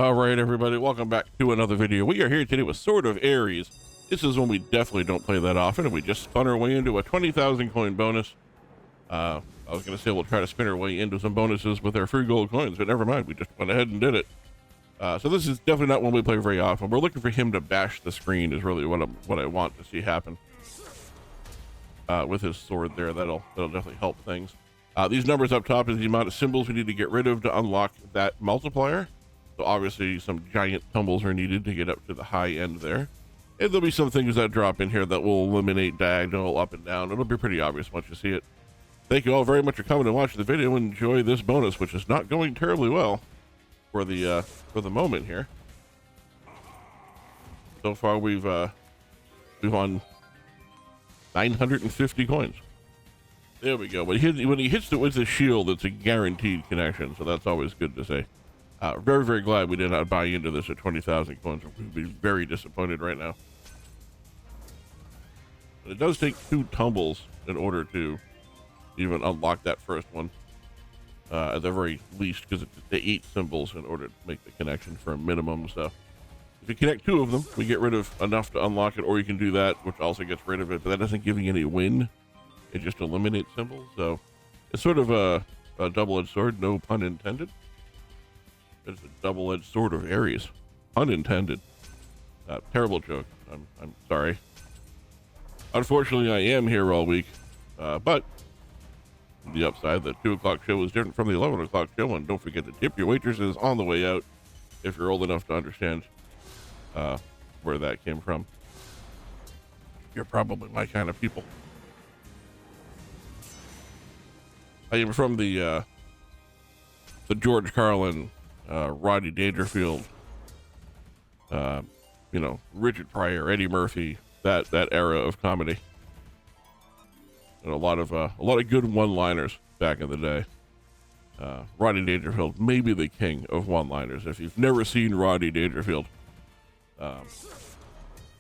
All right, everybody, welcome back to another video. We are here today with Sword of Ares. This is one we definitely don't play that often, and we just spun our way into a 20,000 coin bonus. I was going to say we'll try to spin our way into some bonuses with our free gold coins, but never mind, we just went ahead and did it. So this is definitely not one we play very often. We're looking for him to bash the screen is really what I want to see happen. With his sword there, that'll definitely help things. These numbers up top is the amount of symbols we need to get rid of to unlock that multiplier. So obviously some giant tumbles are needed to get up to the high end there. And there'll be some things that drop in here that will eliminate diagonal up and down. It'll be pretty obvious once you see it. Thank you all very much for coming and watching the video. Enjoy this bonus, which is not going terribly well for the moment here. So far we've won 950 coins. There we go. When he hits it with the shield, it's a guaranteed connection, so that's always good to say. Very, very glad we did not buy into this at 20,000 coins. We'd be very disappointed right now. But it does take 2 tumbles in order to even unlock that first one. At the very least, because it's the 8 symbols in order to make the connection for a minimum. So if you connect 2 of them, we get rid of enough to unlock it, or you can do that, which also gets rid of it, but that doesn't give you any win. It just eliminates symbols. So it's sort of a double-edged sword, no pun intended. It's a double-edged sword of Ares, unintended. Terrible joke. I'm sorry. Unfortunately, I am here all week, but the upside, the 2 o'clock show is different from the 11 o'clock show, and don't forget to tip your waitresses on the way out if you're old enough to understand where that came from. You're probably my kind of people. I am from the George Carlin, Rodney Dangerfield, Richard Pryor, Eddie Murphy, that era of comedy, and a lot of good one-liners back in the day. Rodney Dangerfield, maybe the king of one-liners. If you've never seen Rodney Dangerfield, you're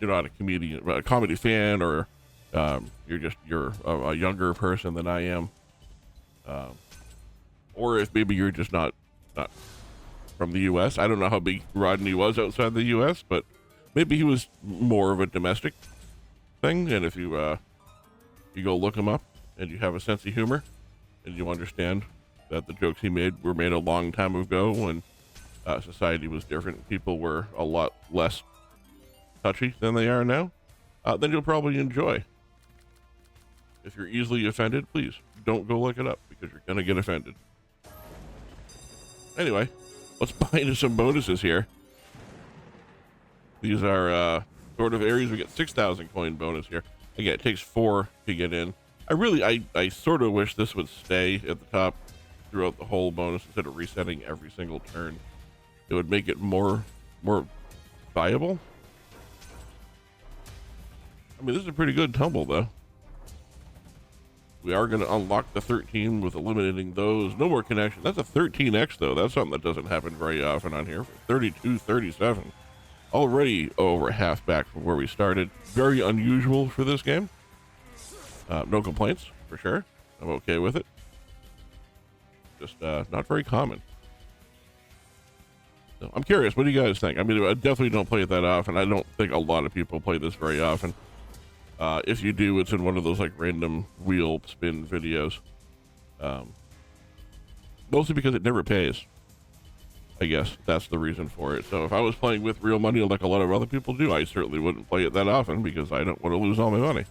not a comedy fan, or you're a younger person than I am, or if maybe you're just not from the U.S. I don't know how big Rodney was outside the U.S., but maybe he was more of a domestic thing. And if you go look him up and you have a sense of humor and you understand that the jokes he made were made a long time ago when society was different, people were a lot less touchy than they are now, then you'll probably enjoy. If you're easily offended, please don't go look it up, because you're gonna get offended. Anyway, let's buy into some bonuses here. These are Sword of Ares. We get 6,000 coin bonus here. Again, it takes 4 to get in. I sort of wish this would stay at the top throughout the whole bonus instead of resetting every single turn. It would make it more viable. I mean, this is a pretty good tumble, though. We are going to unlock the 13 with eliminating those. No more connection. That's a 13x, though. That's something that doesn't happen very often on here. 32, 37. Already over half back from where we started. Very unusual for this game. No complaints, for sure. I'm okay with it. Just not very common. So I'm curious. What do you guys think? I mean, I definitely don't play it that often. I don't think a lot of people play this very often. If you do, it's in one of those like random wheel spin videos. Mostly because it never pays. I guess that's the reason for it. So if I was playing with real money like a lot of other people do, I certainly wouldn't play it that often because I don't want to lose all my money.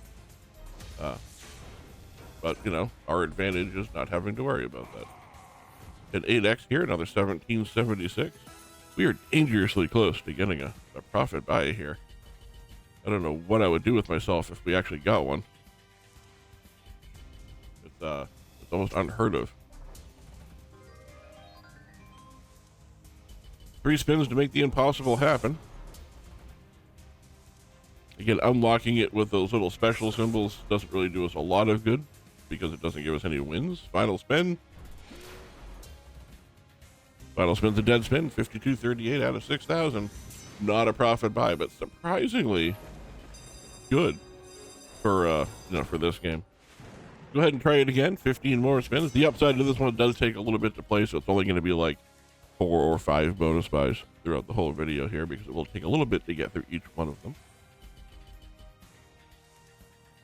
But our advantage is not having to worry about that. At 8x here, another 1776. We are dangerously close to getting a profit buy here. I don't know what I would do with myself if we actually got one. It's almost unheard of. 3 spins to make the impossible happen. Again, unlocking it with those little special symbols doesn't really do us a lot of good because it doesn't give us any wins. Final spin. Final spin's a dead spin. 52.38 out of 6,000. Not a profit buy, but surprisingly good for this game. Go ahead and try it again. 15 more spins. The upside to this one does take a little bit to play, so it's only going to be like 4 or 5 bonus buys. throughout the whole video here because it will take a little bit to get through each one of them.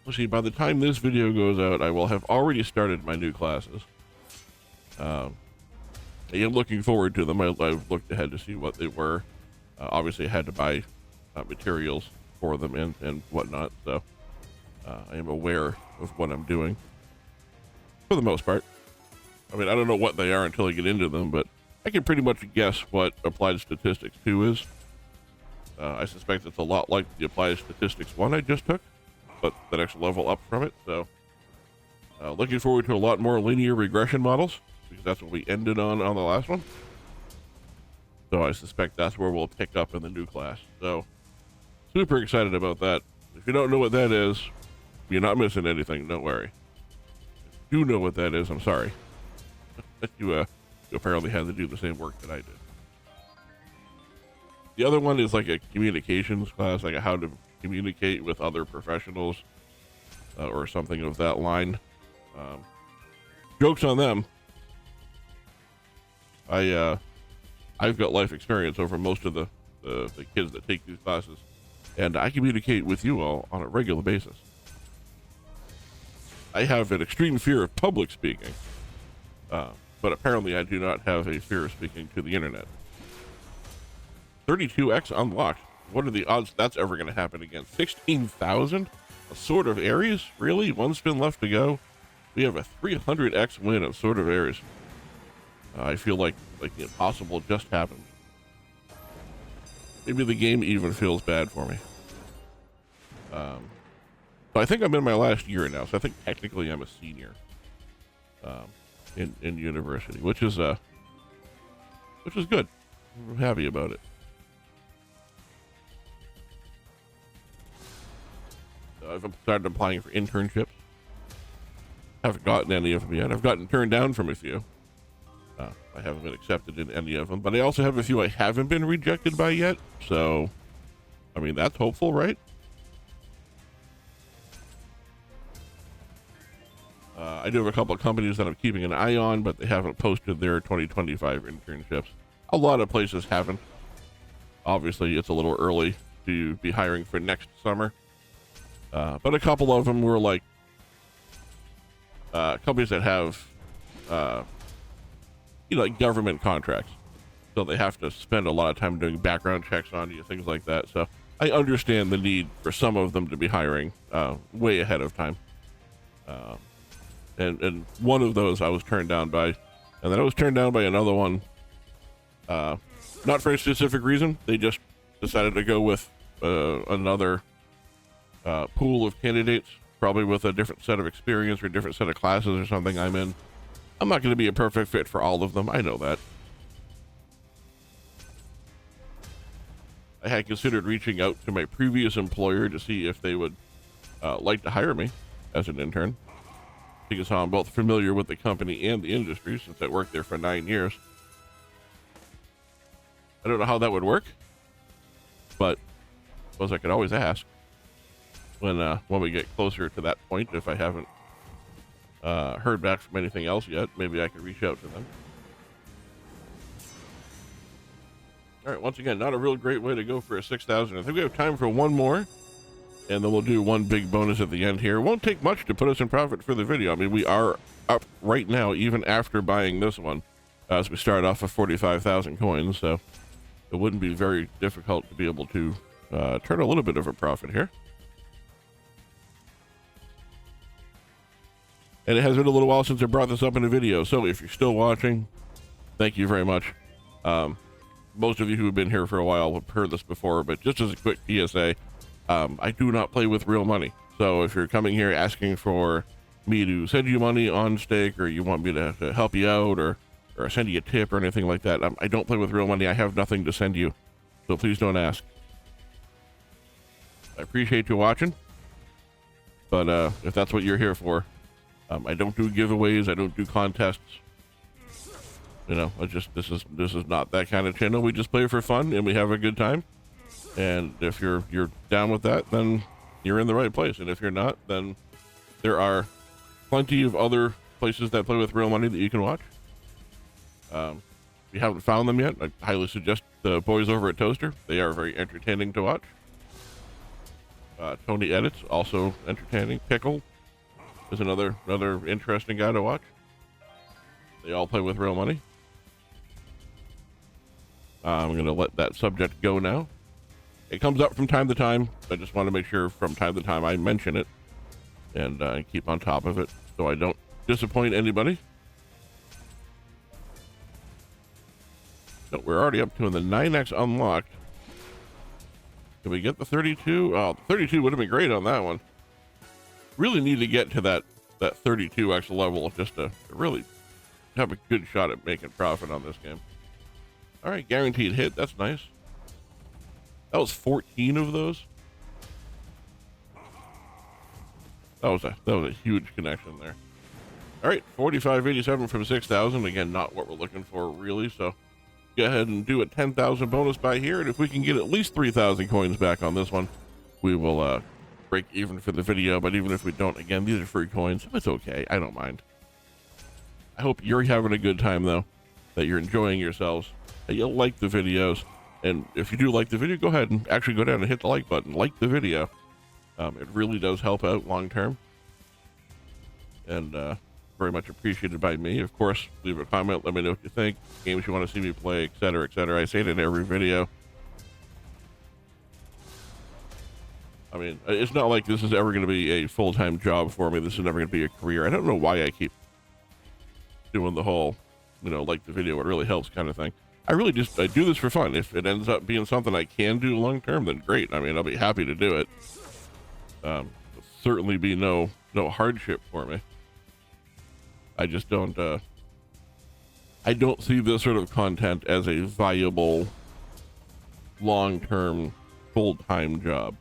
Let's see, by the time this video goes out, I will have already started my new classes. I am looking forward to them. I've looked ahead to see what they were. Obviously, I had to buy materials for them and whatnot, so I am aware of what I'm doing for the most part. I mean, I don't know what they are until I get into them, but I can pretty much guess what Applied Statistics 2 is. I suspect it's a lot like the Applied Statistics 1 I just took, but the next level up from it. So looking forward to a lot more linear regression models, because that's what we ended on the last one. So I suspect that's where we'll pick up in the new class. So super excited about that. If you don't know what that is, you're not missing anything. Don't worry. If you know what that is, I'm sorry. You apparently had to do the same work that I did. The other one is like a communications class, like how to communicate with other professionals or something of that line. Jokes on them. I've got life experience over most of the kids that take these classes, and I communicate with you all on a regular basis. I have an extreme fear of public speaking, but apparently I do not have a fear of speaking to the internet. 32x unlocked. What are the odds that's ever going to happen again? 16,000? A Sword of Ares? Really? One spin left to go? We have a 300x win of Sword of Ares. I feel like the impossible just happened. Maybe the game even feels bad for me. So I think I'm in my last year now, so I think technically I'm a senior in university, which is good. I'm happy about it. I've started applying for internships. Haven't gotten any of them yet. I've gotten turned down from a few. I haven't been accepted in any of them, but I also have a few I haven't been rejected by yet. So, I mean, that's hopeful, right? I do have a couple of companies that I'm keeping an eye on, but they haven't posted their 2025 internships. A lot of places haven't. Obviously, it's a little early to be hiring for next summer. But a couple of them were like companies that have, like government contracts. So they have to spend a lot of time doing background checks on you, things like that. So I understand the need for some of them to be hiring way ahead of time. And one of those I was turned down by, and then I was turned down by another one. Not for a specific reason. They just decided to go with another pool of candidates, probably with a different set of experience or a different set of classes or something I'm in. I'm not going to be a perfect fit for all of them. I know that. I had considered reaching out to my previous employer to see if they would like to hire me as an intern, because I'm both familiar with the company and the industry since I worked there for 9 years. I don't know how that would work, but I suppose I could always ask when we get closer to that point. If I haven't heard back from anything else yet, maybe I could reach out to them. All right, once again, not a real great way to go for a 6,000. I think we have time for one more, and then we'll do one big bonus at the end here. It won't take much to put us in profit for the video. I mean, we are up right now, even after buying this one, as we start off with 45,000 coins, so it wouldn't be very difficult to be able to turn a little bit of a profit here. And it has been a little while since I brought this up in a video, so if you're still watching, thank you very much. Most of you who have been here for a while have heard this before, but just as a quick PSA, I do not play with real money. So if you're coming here asking for me to send you money on stake, or you want me to help you out, or send you a tip or anything like that, I don't play with real money. I have nothing to send you, so please don't ask. I appreciate you watching, but if that's what you're here for, I don't do giveaways. I don't do contests. You know, this is not that kind of channel. We just play for fun and we have a good time. And if you're down with that, then you're in the right place. And if you're not, then there are plenty of other places that play with real money that you can watch. If you haven't found them yet, I highly suggest the boys over at Toaster. They are very entertaining to watch. Tony Edits, also entertaining. Pickle is another interesting guy to watch. They all play with real money. I'm going to let that subject go now. It comes up from time to time. I just want to make sure from time to time I mention it and keep on top of it so I don't disappoint anybody. No, we're already up to the 9x unlocked. Can we get the 32? Oh, the 32 would have been great on that one. Really need to get to that 32x level just to really have a good shot at making profit on this game. All right, guaranteed hit. That's nice. That was 14 of those. That was a huge connection there. All right, 4587 from 6,000. Again, not what we're looking for really. So go ahead and do a 10,000 bonus buy here, and if we can get at least 3,000 coins back on this one, we will break even for the video. But even if we don't, again, these are free coins. It's okay. I don't mind. I hope you're having a good time though, that you're enjoying yourselves, that you'll like the videos. And if you do like the video, go ahead and actually go down and hit the like button. Like the video. It really does help out long term. And very much appreciated by me. Of course, leave a comment. Let me know what you think. Games you want to see me play, etc., etc. I say it in every video. I mean, it's not like this is ever going to be a full-time job for me. This is never going to be a career. I don't know why I keep doing the whole, like the video, it really helps kind of thing. I do this for fun. If it ends up being something I can do long term, then great. I mean, I'll be happy to do it. It'll certainly be no hardship for me. I just don't I don't see this sort of content as a viable long-term full-time job,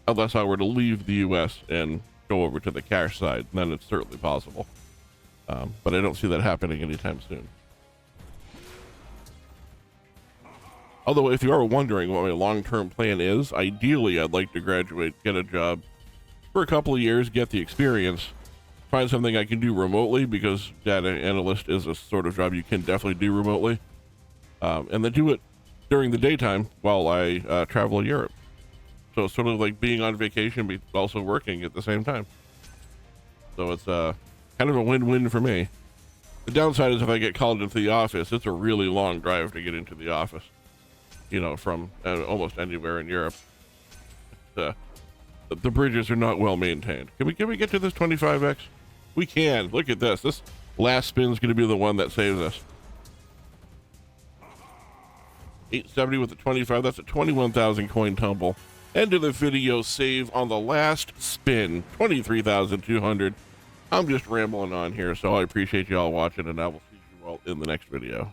unless I were to leave the US and go over to the cash side. Then it's certainly possible, but I don't see that happening anytime soon. Although, if you are wondering what my long-term plan is, ideally I'd like to graduate, get a job for a couple of years, get the experience, find something I can do remotely, because data analyst is a sort of job you can definitely do remotely, and then do it during the daytime while I travel in Europe. So it's sort of like being on vacation but also working at the same time. So it's kind of a win-win for me. The downside is if I get called into the office, it's a really long drive to get into the office. From almost anywhere in Europe. The bridges are not well maintained. Can we get to this 25x? We can. Look at this. This last spin is going to be the one that saves us. 870 with the 25. That's a 21,000 coin tumble. End of the video, save on the last spin, 23,200. I'm just rambling on here, so I appreciate you all watching, and I will see you all in the next video.